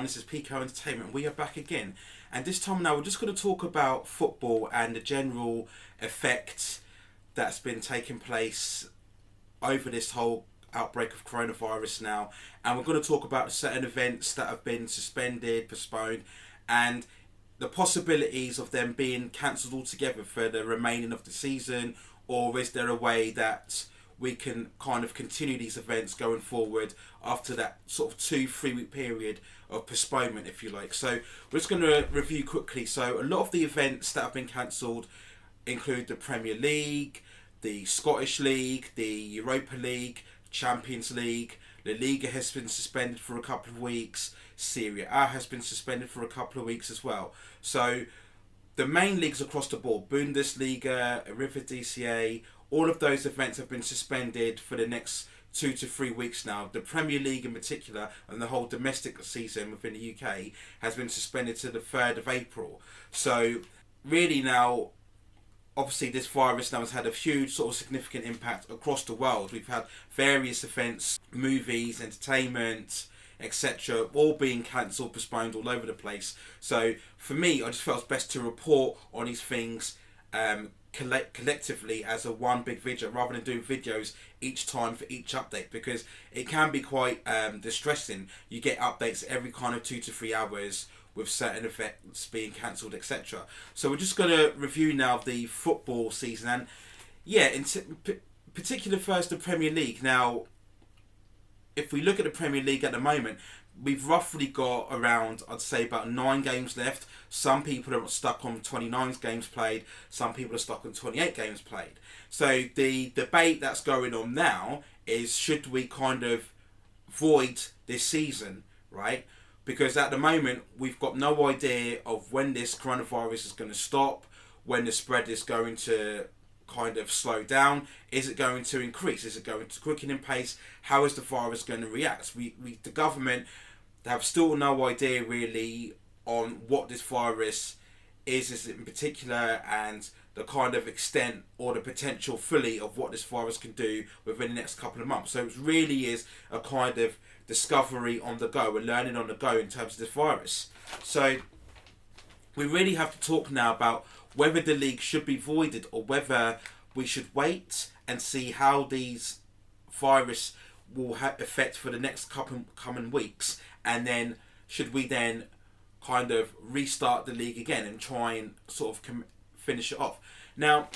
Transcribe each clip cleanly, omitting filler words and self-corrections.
This is Pico Entertainment. We are back again. And this time now we're just going to talk about football and the general effect that's been taking place over this whole outbreak of coronavirus now. And we're going to talk about certain events that have been suspended, postponed, and the possibilities of them being cancelled altogether for the remaining of the season, or is there a way that we can kind of continue these events going forward after that sort of 2-3 week period of postponement, if you like. So we're just going to review quickly. So a lot of the events that have been cancelled include the Premier League, the Scottish League, the Europa League, Champions League. La Liga has been suspended for a couple of weeks. Serie A has been suspended for a couple of weeks as well. So the main leagues across the board, Bundesliga, Eredivisie, all of those events have been suspended for the next 2 to 3 weeks now. The Premier League in particular, and the whole domestic season within the UK, has been suspended to the 3rd of April. So really now, obviously this virus now has had a huge sort of significant impact across the world. We've had various events, movies, entertainment, etc., all being cancelled, postponed all over the place. So for me, I just felt it's best to report on these things collectively as a one big video, rather than doing videos each time for each update, because it can be quite distressing. You get updates every kind of 2 to 3 hours with certain events being cancelled, etc. So we're just going to review now the football season, and yeah, in particular first the Premier League. Now, if we look at the Premier League at the moment, we've roughly got around, I'd say, about 9 games left. Some people are stuck on 29 games played. Some people are stuck on 28 games played. So the debate that's going on now is, should we kind of void this season, right? Because at the moment, we've got no idea of when this coronavirus is going to stop, when the spread is going to kind of slow down. Is it going to increase? Is it going to quicken in pace? How is the virus going to react? The government have still no idea really on what this virus is in particular, and the kind of extent or the potential fully of what this virus can do within the next couple of months. So it really is a kind of discovery on the go, and learning on the go in terms of this virus. So we really have to talk now about whether the league should be voided, or whether we should wait and see how these virus will have effect for the next couple coming weeks, and then should we then kind of restart the league again and try and sort of finish it off. Now,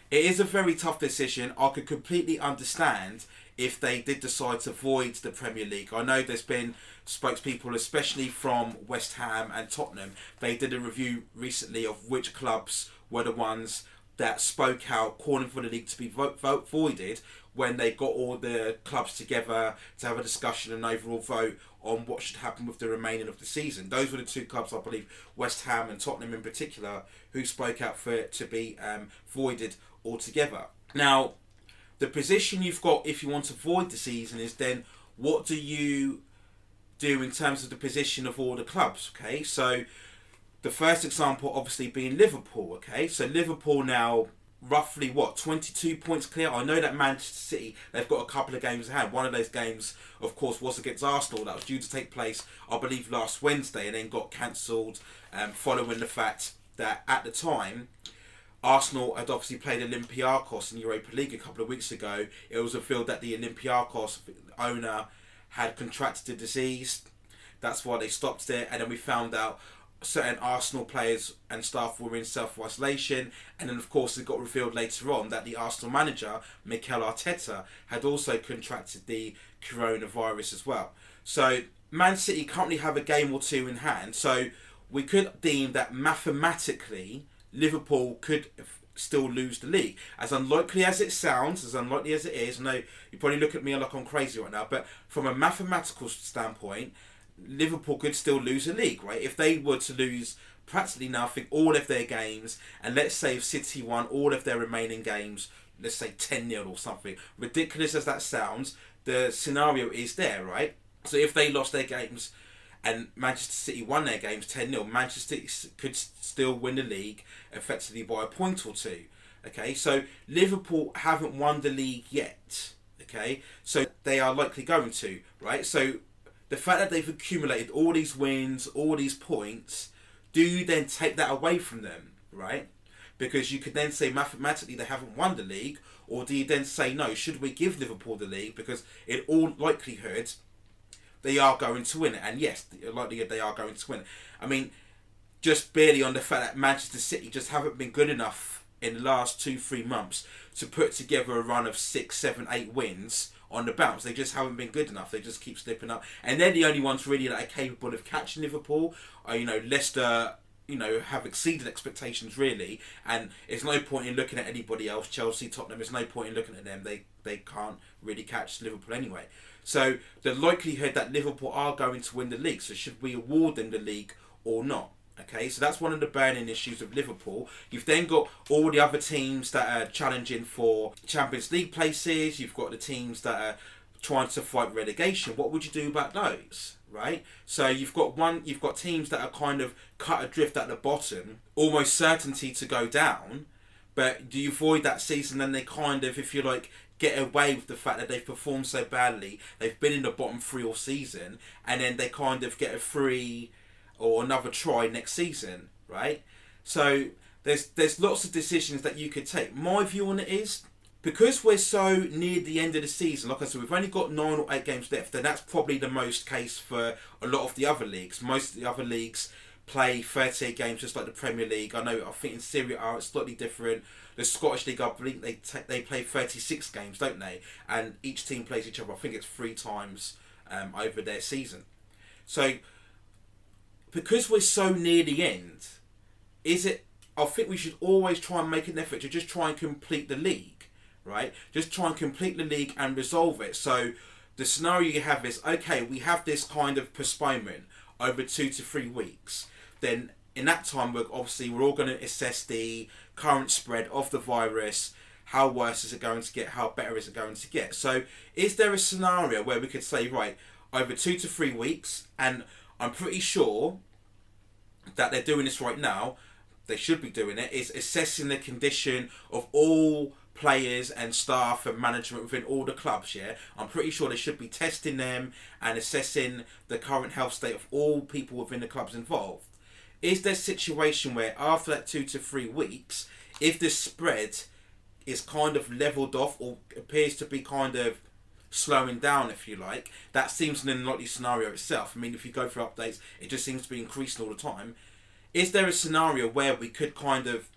it is a very tough decision. I could completely understand if they did decide to void the Premier League. I know there's been spokespeople, especially from West Ham and Tottenham. They did a review recently of which clubs were the ones that spoke out calling for the league to be voided, when they got all the clubs together to have a discussion and overall vote on what should happen with the remaining of the season. Those were the 2 clubs, I believe, West Ham and Tottenham in particular, who spoke out for it to be voided altogether. Now, the position you've got if you want to void the season is then, what do you do in terms of the position of all the clubs? Okay, so the first example obviously being Liverpool. Okay, so Liverpool now roughly 22 points clear. I know that Manchester City, they've got a couple of games ahead. One of those games, of course, was against Arsenal. That was due to take place, I believe, last Wednesday, and then got cancelled following the fact that at the time Arsenal had obviously played Olympiacos in Europa League a couple of weeks ago. It was revealed that the Olympiacos owner had contracted the disease. That's why they stopped it. And then we found out certain Arsenal players and staff were in self-isolation. And then, of course, it got revealed later on that the Arsenal manager, Mikel Arteta, had also contracted the coronavirus as well. So Man City currently have a game or 2 in hand. So we could deem that mathematically Liverpool could still lose the league. As unlikely as it sounds, as unlikely as it is, I know you probably look at me like I'm crazy right now, but from a mathematical standpoint, Liverpool could still lose the league, right? If they were to lose practically nothing, all of their games, and let's say if City won all of their remaining games, let's say 10-0 or something, ridiculous as that sounds, the scenario is there, right? So if they lost their games and Manchester City won their games 10-0, Manchester City could still win the league effectively by a point or 2. Okay, so Liverpool haven't won the league yet. Okay, so they are likely going to, right? So the fact that they've accumulated all these wins, all these points, do you then take that away from them, right? Because you could then say mathematically they haven't won the league, or do you then say no, should we give Liverpool the league because in all likelihood they are going to win it? And yes, the likelihood they are going to win it. I mean, just barely on the fact that Manchester City just haven't been good enough in the last 2-3 months to put together a run of 6, 7, 8 wins on the bounce. They just haven't been good enough. They just keep slipping up, and they're the only ones really that are capable of catching Liverpool. Leicester, have exceeded expectations really, and it's no point in looking at anybody else. Chelsea, Tottenham, there's no point in looking at them. They can't really catch Liverpool anyway. So the likelihood that Liverpool are going to win the league, so should we award them the league or not? Okay, so that's one of the burning issues of Liverpool. You've then got all the other teams that are challenging for Champions League places. You've got the teams that are trying to fight relegation. What would you do about those, right? So you've got teams that are kind of cut adrift at the bottom, almost certainty to go down. But do you avoid that season? Then they kind of, if you like, get away with the fact that they've performed so badly. They've been in the bottom 3 all season, and then they kind of get a free or another try next season, right? So there's lots of decisions that you could take. My view on it is, because we're so near the end of the season, like I said, we've only got 9 or 8 games left, and that's probably the most case for a lot of the other leagues. Most of the other leagues play 38 games just like the Premier League. I think in Serie A it's slightly different. The Scottish League, I believe they play 36 games, don't they? And each team plays each other, I think it's 3 times over their season. So because we're so near the end, I think we should always try and make an effort to just try and complete the league, right? Just try and complete the league and resolve it. So the scenario you have is, okay, we have this kind of postponement over 2 to 3 weeks. Then in that time, we're all going to assess the current spread of the virus. How worse is it going to get? How better is it going to get? So is there a scenario where we could say, right, over 2 to 3 weeks, and I'm pretty sure that they're doing this right now, they should be doing it, is assessing the condition of all players and staff and management within all the clubs, yeah? I'm pretty sure they should be testing them and assessing the current health state of all people within the clubs involved. Is there a situation where after that 2 to 3 weeks, if the spread is kind of leveled off or appears to be kind of slowing down, if you like, that seems an unlikely scenario itself. I mean, if you go through updates, it just seems to be increasing all the time. Is there a scenario where we could kind of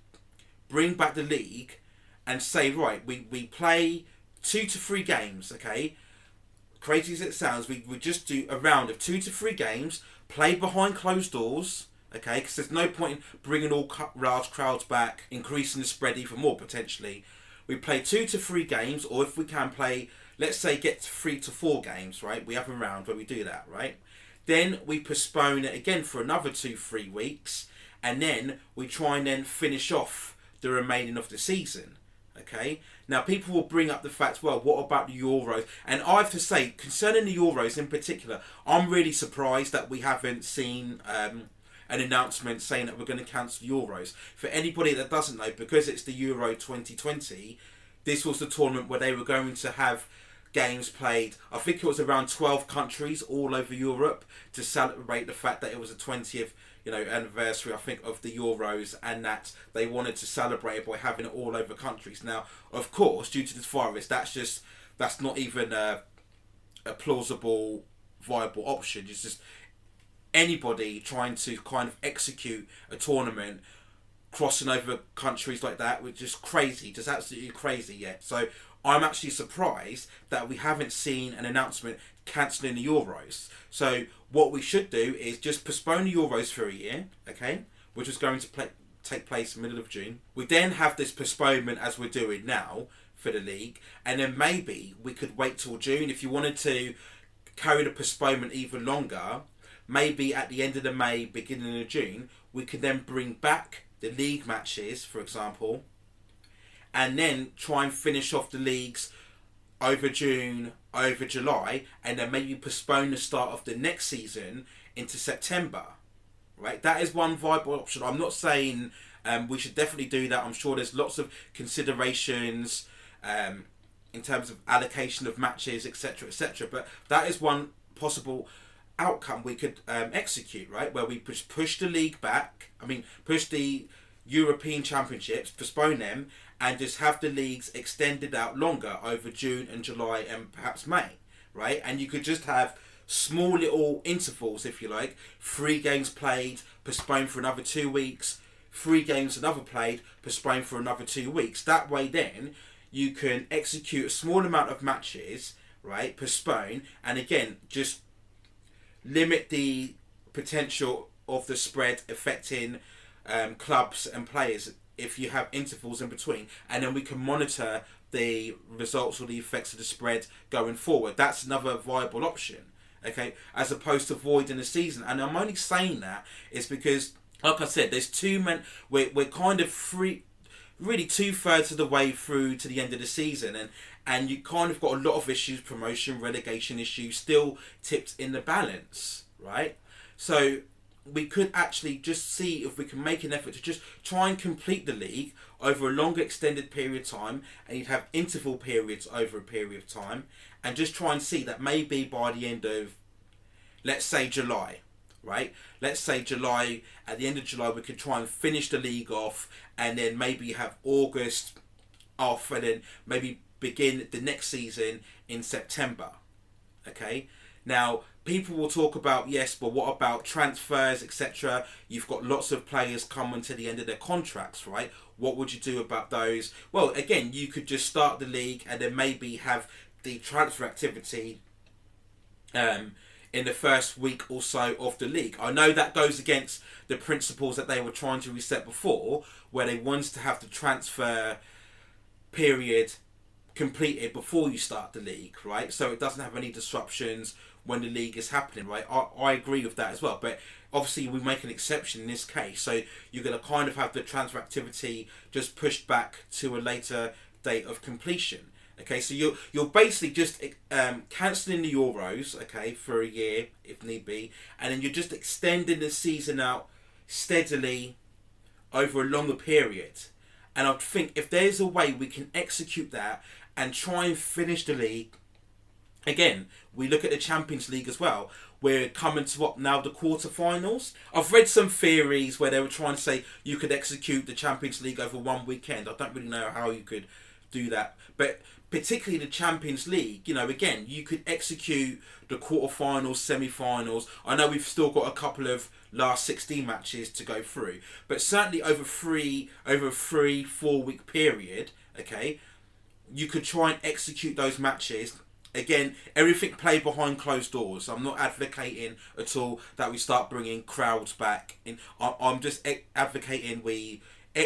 bring back the league and say, right, we play 2 to 3 games, okay? Crazy as it sounds, we just do a round of 2 to 3 games, play behind closed doors, okay? Because there's no point in bringing all large crowds back, increasing the spread even more potentially. We play 2 to 3 games, or if we can play, let's say, get 3 to 4 games, right? We have a round where we do that, right? Then we postpone it again for another 2-3 weeks, and then we try and then finish off the remaining of the season. Okay. Now people will bring up the fact, well, what about the Euros? And I have to say, concerning the Euros in particular, I'm really surprised that we haven't seen an announcement saying that we're going to cancel the Euros. For anybody that doesn't know, because it's the Euro 2020, this was the tournament where they were going to have games played. I think it was around 12 countries all over Europe to celebrate the fact that it was the 20th anniversary, I think, of the Euros, and that they wanted to celebrate it by having it all over countries. Now, of course, due to this virus, that's not even a plausible, viable option. It's just anybody trying to kind of execute a tournament crossing over countries like that, which is crazy, just absolutely crazy, yeah. So I'm actually surprised that we haven't seen an announcement cancelling the Euros. So what we should do is just postpone the Euros for a year, okay, which was going to take place in the middle of June. We then have this postponement as we're doing now for the league, and then maybe we could wait till June. If you wanted to carry the postponement even longer, maybe at the end of the May, beginning of June, we could then bring back the league matches, for example, and then try and finish off the leagues over June, over July, and then maybe postpone the start of the next season into September, right? That is one viable option. I'm not saying we should definitely do that. I'm sure there's lots of considerations in terms of allocation of matches, etc., etc. But that is one possible outcome we could execute, right? Where we push the league back. I mean, push the European Championships, postpone them, and just have the leagues extended out longer over June and July and perhaps May, right? And you could just have small little intervals, if you like, 3 games played, postponed for another 2 weeks, 3 games another played, postponed for another 2 weeks. That way then you can execute a small amount of matches, right, postpone, and again, just limit the potential of the spread affecting clubs and players if you have intervals in between, and then we can monitor the results or the effects of the spread going forward. That's another viable option, okay, as opposed to voiding the season. And I'm only saying that is because, like I said, there's we're kind of really 2/3 of the way through to the end of the season, and you kind of got a lot of issues, promotion, relegation issues still tipped in the balance, right? So we could actually just see if we can make an effort to just try and complete the league over a longer extended period of time, and you'd have interval periods over a period of time, and just try and see that maybe by the end of, let's say, July, right? Let's say July, at the end of July, we could try and finish the league off, and then maybe have August off, and then maybe begin the next season in September, okay? Now, people will talk about, yes, but what about transfers, etc.? You've got lots of players coming to the end of their contracts, right? What would you do about those? Well, again, you could just start the league and then maybe have the transfer activity in the first week or so of the league. I know that goes against the principles that they were trying to reset before, where they wanted to have the transfer period completed before you start the league, right? So it doesn't have any disruptions when the league is happening, right? I agree with that as well, but obviously we make an exception in this case, so you're going to kind of have the transfer activity just pushed back to a later date of completion. Okay, so you're basically just cancelling the Euros, okay, for a year if need be, and then you're just extending the season out steadily over a longer period. And I think if there's a way we can execute that and try and finish the league, again, we look at the Champions League as well. We're coming to what now, the quarterfinals. I've read some theories where they were trying to say you could execute the Champions League over one weekend. I don't really know how you could do that, but particularly the Champions League, you know, again, you could execute the quarterfinals, semi-finals. I know we've still got a couple of last 16 matches to go through, but certainly over a 3-4 week period, okay, you could try and execute those matches. Again, everything played behind closed doors. I'm not advocating at all that we start bringing crowds back in. I'm just advocating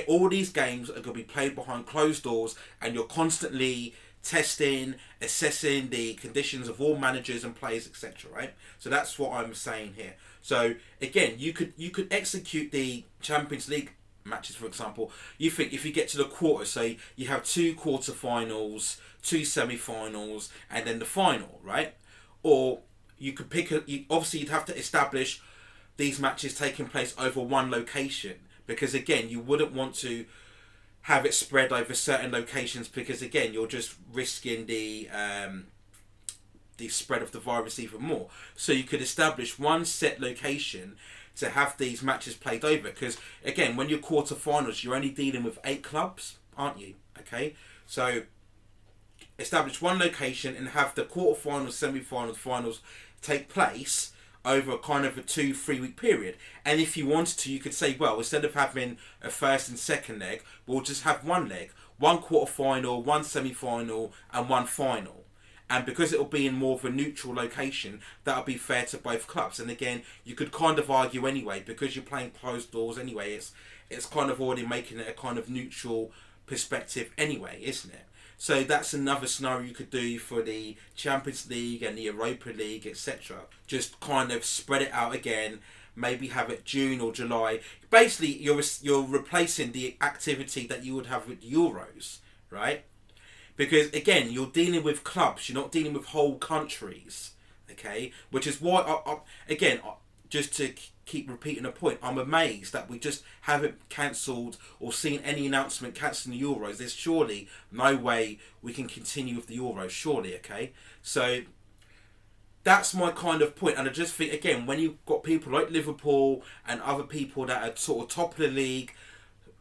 all these games are going to be played behind closed doors, and you're constantly testing, assessing the conditions of all managers and players, etc. Right? So that's what I'm saying here. So again, you could execute the Champions League matches, for example. You think if you get to the quarter, say you have 2 quarterfinals, 2 semi-finals, and then the final, right? Or you could obviously you'd have to establish these matches taking place over one location, because again, you wouldn't want to have it spread over certain locations, because again, you're just risking the spread of the virus even more. So you could establish one set location to have these matches played over, because again, when you're quarterfinals, you're only dealing with 8 clubs, aren't you? Okay, so establish one location and have the quarterfinals, semi-finals, finals take place over kind of a 2-3 week period. And if you wanted to, you could say, well, instead of having a first and second leg, we'll just have one leg, one quarterfinal, one semi-final, and one final. And because it'll be in more of a neutral location, that'll be fair to both clubs. And again, you could kind of argue anyway, because you're playing closed doors anyway, it's kind of already making it a kind of neutral perspective anyway, isn't it? So that's another scenario you could do for the Champions League and the Europa League, etc. Just kind of spread it out again. Maybe have it June or July. Basically, you're replacing the activity that you would have with Euros, right? Because again, you're dealing with clubs. You're not dealing with whole countries, okay? Which is why, just to keep repeating the point, I'm amazed that we just haven't cancelled or seen any announcement cancelling the Euros. There's surely no way we can continue with the Euros, surely, okay? So that's my kind of point. And I just think, again, when you've got people like Liverpool and other people that are sort of top of the league,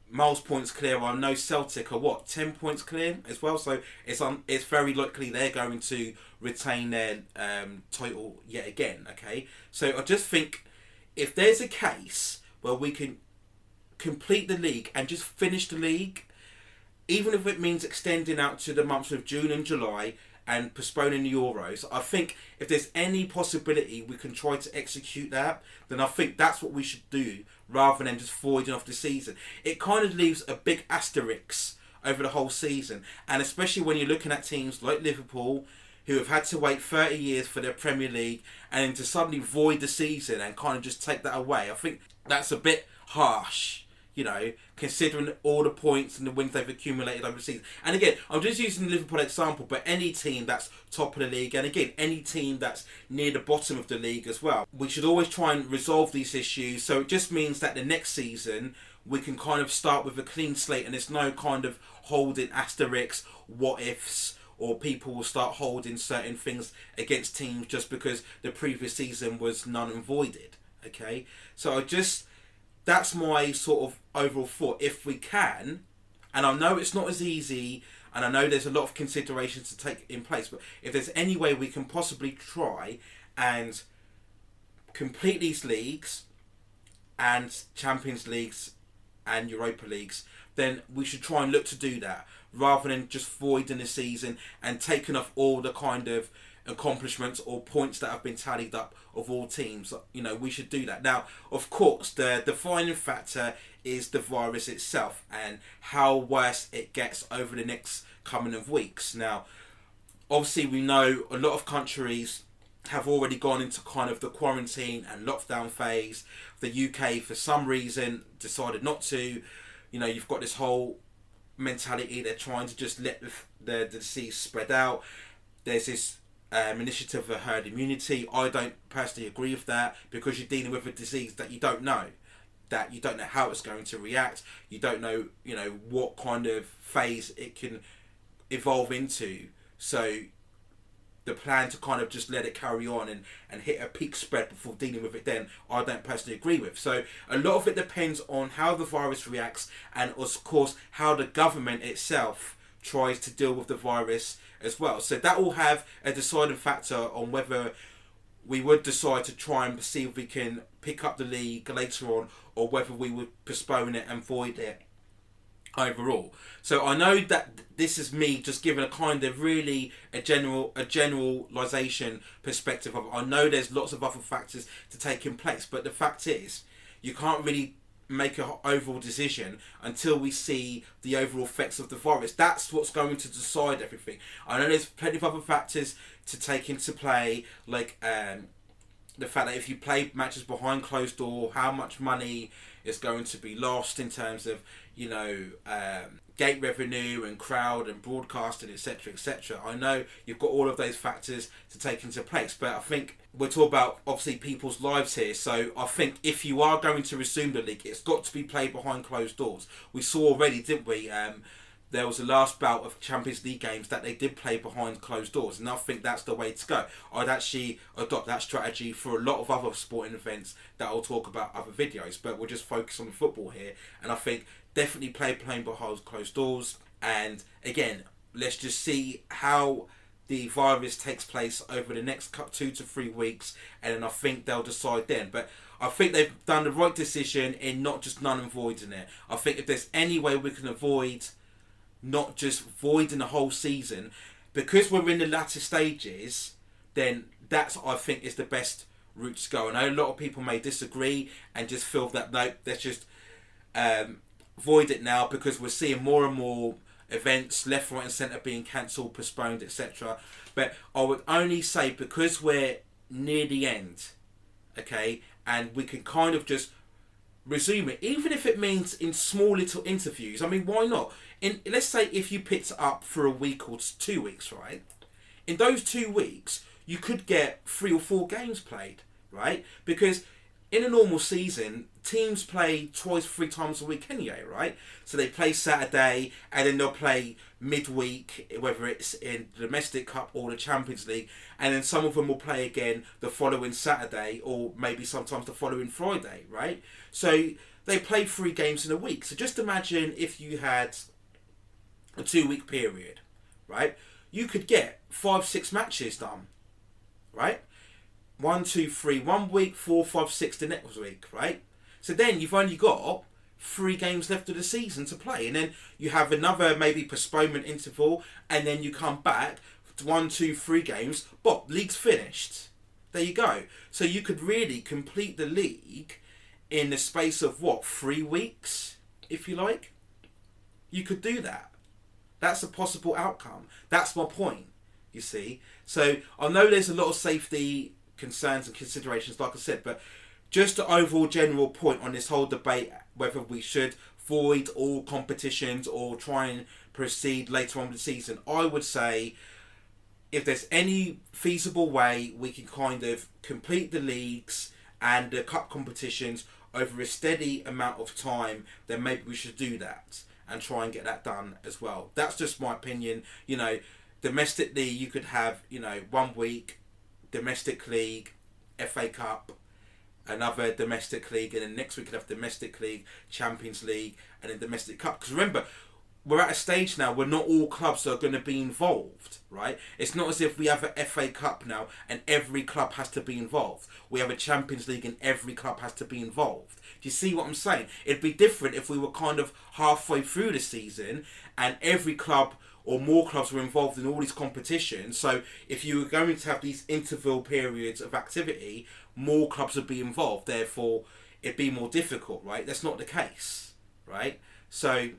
miles points clear. I know Celtic are what, 10 points clear as well. So it's very likely they're going to retain their title yet again. Okay, so I just think if there's a case where we can complete the league and just finish the league, even if it means extending out to the months of June and July and postponing the Euros, I think if there's any possibility we can try to execute that, then I think that's what we should do rather than just voiding off the season. It kind of leaves a big asterisk over the whole season, and especially when you're looking at teams like Liverpool who have had to wait 30 years for their Premier League and then to suddenly void the season and kind of just take that away. I think that's a bit harsh, you know, considering all the points and the wins they've accumulated over the season. And again, I'm just using the Liverpool example, but any team that's top of the league, and again, any team that's near the bottom of the league as well, we should always try and resolve these issues. So it just means that the next season, we can kind of start with a clean slate and there's no kind of holding asterisks, what ifs, or people will start holding certain things against teams just because the previous season was null and voided. Okay? So that's my sort of overall thought. If we can, and I know it's not as easy, and I know there's a lot of considerations to take in place, but if there's any way we can possibly try and complete these leagues and Champions Leagues and Europa Leagues, then we should try and look to do that rather than just voiding the season and taking off all the kind of accomplishments or points that have been tallied up of all teams. You know, we should do that. Now, of course, the defining factor is the virus itself and how worse it gets over the next coming of weeks. Now, obviously, we know a lot of countries have already gone into kind of the quarantine and lockdown phase. The UK, for some reason, decided not to. You know, you've got this whole mentality, they're trying to just let the disease spread out. There's this initiative of herd immunity. I don't personally agree with that because you're dealing with a disease that you don't know. That you don't know how it's going to react. You don't know, you know, what kind of phase it can evolve into. So the plan to kind of just let it carry on and hit a peak spread before dealing with it then, I don't personally agree with. So a lot of it depends on how the virus reacts and of course how the government itself tries to deal with the virus as well. So that will have a deciding factor on whether we would decide to try and see if we can pick up the league later on or whether we would postpone it and void it overall. So I know that this is me just giving a kind of really a generalization perspective of it. I know there's lots of other factors to take in place, but the fact is you can't really make an overall decision until we see the overall effects of the virus. That's what's going to decide everything. I know there's plenty of other factors to take into play, like the fact that if you play matches behind closed door, how much money is going to be lost in terms of, you know, gate revenue and crowd and broadcasting, etc., etc. I know you've got all of those factors to take into place, but I think we're talking about obviously people's lives here. So I think if you are going to resume the league, it's got to be played behind closed doors. We saw already, didn't we? There was a last bout of Champions League games that they did play behind closed doors, and I think that's the way to go. I'd actually adopt that strategy for a lot of other sporting events that I'll talk about other videos, but we'll just focus on the football here. And I think definitely playing behind closed doors. And again, let's just see how the virus takes place over the next 2 to 3 weeks, and then I think they'll decide then. But I think they've done the right decision in not just null and voiding it. I think if there's any way we can avoid not just voiding the whole season, because we're in the latter stages, then that's, I think, is the best route to go. I know a lot of people may disagree and just feel that no, let's just void it now because we're seeing more and more events left, right and centre being cancelled, postponed, etc. But I would only say because we're near the end, okay, and we can kind of just resume it, even if it means in small little interviews. I mean, why not? Let's say if you picked it up for a week or 2 weeks, right? In those 2 weeks, you could get 3 or 4 games played, right? Because in a normal season, teams play twice, 3 times a week anyway, right? So they play Saturday and then they'll play midweek, whether it's in the Domestic Cup or the Champions League, and then some of them will play again the following Saturday or maybe sometimes the following Friday, right? So they play 3 games in a week. So just imagine if you had a 2 week period, right? You could get 5, 6 matches done, right? 1, 2, 3 1 week, 4, 5, 6 the next week, right? So then you've only got 3 games left of the season to play, and then you have another maybe postponement interval, and then you come back to 1, 2, 3 games. But league's finished. There you go. So you could really complete the league in the space of what, 3 weeks, if you like. You could do that. That's a possible outcome. That's my point. You see. So I know there's a lot of safety concerns and considerations, like I said, but just the overall general point on this whole debate whether we should void all competitions or try and proceed later on in the season, I would say if there's any feasible way we can kind of complete the leagues and the cup competitions over a steady amount of time, then maybe we should do that and try and get that done as well. That's just my opinion. You know, domestically you could have, 1 week domestic league, FA Cup, another domestic league, and then next week you have domestic league, Champions League, and then domestic cup. Because remember, we're at a stage now where not all clubs are going to be involved, right? It's not as if we have an FA Cup now and every club has to be involved. We have a Champions League and every club has to be involved. Do you see what I'm saying? It'd be different if we were kind of halfway through the season and every club or more clubs were involved in all these competitions. So if you were going to have these interval periods of activity, more clubs would be involved. Therefore, it'd be more difficult, right? That's not the case, right? So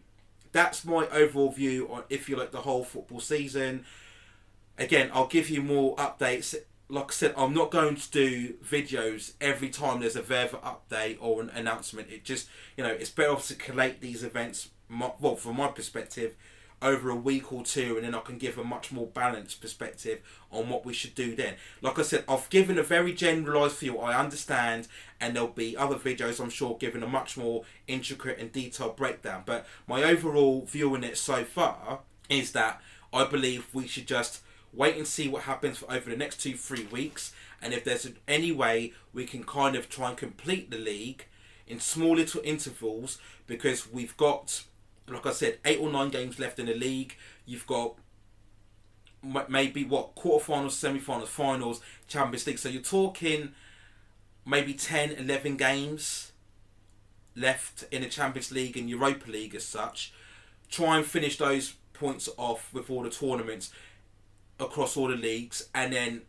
that's my overall view on, if you like, the whole football season. Again, I'll give you more updates. Like I said, I'm not going to do videos every time there's a further update or an announcement. It just, it's better to collate these events, well, from my perspective, over a week or two, and then I can give a much more balanced perspective on what we should do then. Like I said, I've given a very generalised view, I understand, and there'll be other videos, I'm sure, giving a much more intricate and detailed breakdown. But my overall view on it so far is that I believe we should just wait and see what happens for over the next 2-3 weeks, and if there's any way we can kind of try and complete the league in small little intervals, because we've got, like I said, 8 or 9 games left in the league. You've got maybe quarterfinals, semi-finals, finals, Champions League. So you're talking maybe 10, 11 games left in the Champions League and Europa League as such. Try and finish those points off with all the tournaments across all the leagues, and then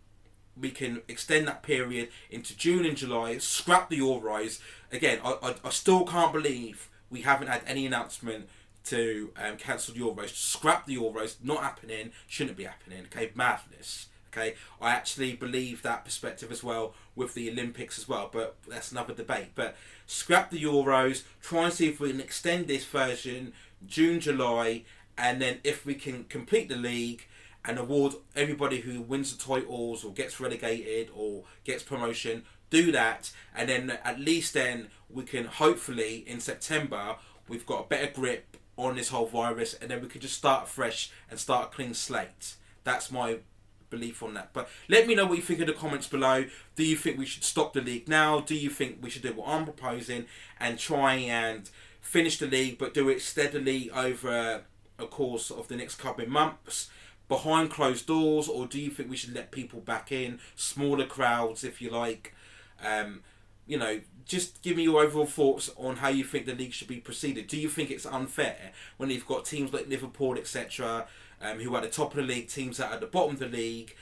we can extend that period into June and July. Scrap the Euros. Again, I still can't believe we haven't had any announcement to cancel the Euros. Scrap the Euros. Not happening. Shouldn't be happening. Okay, madness. Okay, I actually believe that perspective as well with the Olympics as well, but that's another debate. But scrap the Euros. Try and see if we can extend this version June, July, and then if we can complete the league and award everybody who wins the titles or gets relegated or gets promotion, do that, and then at least then we can hopefully in September we've got a better grip on this whole virus, and then we can just start fresh and start a clean slate. That's my belief on that. But let me know what you think in the comments below. Do you think we should stop the league now? Do you think we should do what I'm proposing and try and finish the league but do it steadily over a course of the next couple of months behind closed doors? Or do you think we should let people back in, smaller crowds if you like? Just give me your overall thoughts on how you think the league should be proceeded. Do you think it's unfair when you've got teams like Liverpool, etc., who are at the top of the league, teams that are at the bottom of the league?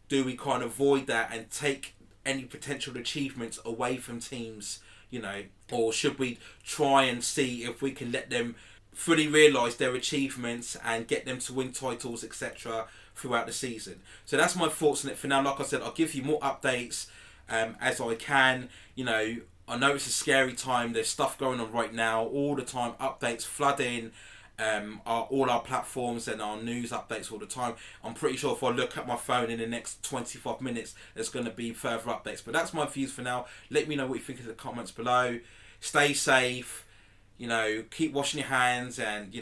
Do we kind of avoid that and take any potential achievements away from teams, or should we try and see if we can let them fully realise their achievements and get them to win titles, etc., throughout the season? So that's my thoughts on it for now. Like I said, I'll give you more updates as I can. I know it's a scary time. There's stuff going on right now all the time, updates flooding all our platforms and our news updates all the time. I'm pretty sure if I look at my phone in the next 25 minutes, there's going to be further updates. But that's my views for now. Let me know what you think in the comments below. Stay safe. Keep washing your hands, and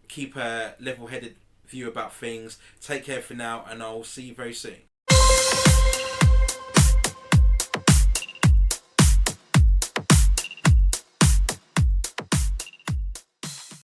keep a level-headed view about things. Take care for now, and I'll see you very soon.